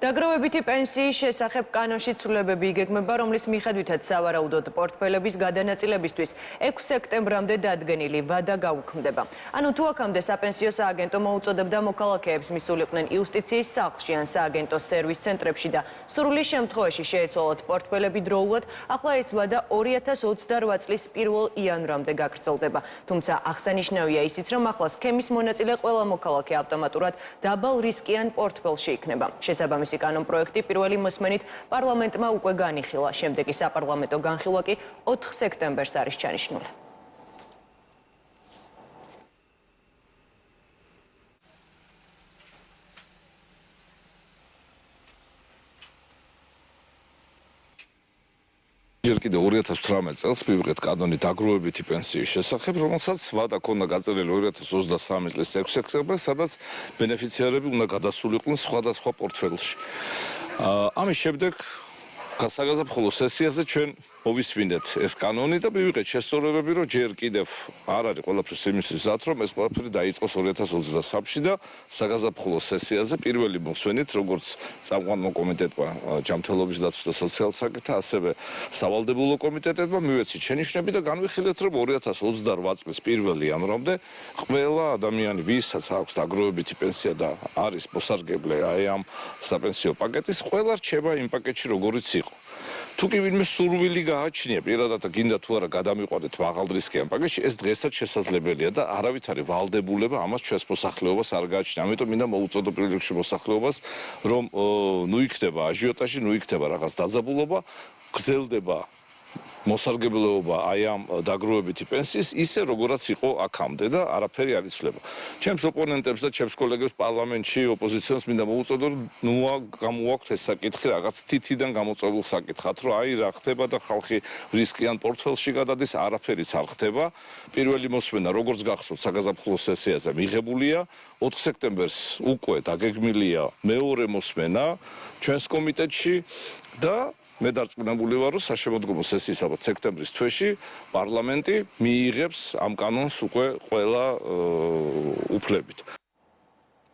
დაგროვებითი პენსიის შესახებ კანონში ცვლილებები იგეგმება, რომლის მიხედვითაც სავარაუდოდ პორტფელების გადანაწილებისთვის 6 სექტემბრამდე დადგენილი ვადა გაუქმდება. ანუ თუ აქამდე საპენსიო სააგენტო მოუწოდებდა მოქალაქეებს მისულიყვნენ იუსტიციის სახლში ან სააგენტოს სერვის ცენტრებში და სრული შემთხვევაში შეეცვალათ პორტფელები დროულად, ახლა ეს ვადა 2028 წლის 1 იანვრამდე გაგრძელდება. თუმცა აღსანიშნავია ისიც, რომ ახლა სქემის მონაწილე ყველა მოქალაქე ავტომატურად დაბალ რისკიან პორტფელში იქნება. შესაბამისი კანონ პროექტი პირველი მოსმენით პარლამენტმა უკვე განიხილა. შემდეგი საპარლამენტო განხილვა კი 4 სექტემბერს არის ჩანიშნული. ჯერ კიდევ 2018 წელს მივიღეთ კანონი დაგროვებითი პენსიის შესახებ, რომელსაც ვადა ქონდა გაწერილი 2023 წლის 6 სექტემბერს, სადაც ბენეფიციარები უნდა გადასულიყვნენ სხვადასხვა პორტფელში. ამის შემდეგ გასაგაზაფხულო სესიაზე ჩვენ მოვისმინეთ ეს კანონი და მივიღეთ შესწორებები, რომ ჯერ კიდევ არ არის ყველაფრის იმისთვის მზად, რომ ეს ყველაფერი დაიწყოს 2023-ში და საგაზაფხულო სესიაზე პირველი მოსვენით, როგორც წამყვანმა კომიტეტმა ჯანმრთელობის დაცვის და სოციალურ საკითხთა, ასევე სავალდებულო კომიტეტებმა მივეცით შენიშვნები და განვიხილეთ, რომ 2028 წლის 1 იანვრამდე ყველა ადამიანი, ვისაც აქვს დაგროვებითი პენსია და არის მოსარგებლე აი ამ საპენსიო პაკეტის, ყველა რჩება იმ პაკეტში, როგორიც იყო. თუ კი ვინმე სურვილი გააჩნია პირადად და გინდა თუ არა გადამიყვანეთ მაღალრისკიან პაკეტში, ეს დღესაც შესაძლებელია და არავითარი ვალდებულება ამას ჩვენს მოსახლეობას არ გააჩნია. ამიტომ მინდა მოუწოდო პირველ რიგში მოსახლეობას, რომ ნუ იქნება აჟიოტაჟი, ნუ იქნება რაღაც დაძაბულობა, გრძელდება მოსარგებლეობა აი ამ დაგროვებითი პენსიის ისე როგორაც იყო აქამდე და არაფერი არ იცვლება. ჩემს ოპონენტებს და ჩემს კოლეგებს პარლამენტში ოპოზიციას მინდა მოუწოდო, რომ ნუ გამოაქვთ ეს საკითხი რაღაც თითიდან გამოწვეულ საკითხად, რომ აი რა ხდება და ხალხი რისკიან პორტფელში გადადის, არაფერიც არ ხდება. პირველი მოსმენა როგორც გახსოვთ საგაზაფხულო სესიაზე მიღებულია, 4 სექტემბერს უკვე დაგეგმილია მეორე მოსმენა ჩვენს კომიტეტში და მე დარწმუნებული ვარ, რომ საშემოდგომო სესიის ალბათ სექტემბრის თვეში პარლამენტი მიიღებს ამ კანონს უკვე ყველა უფლებით.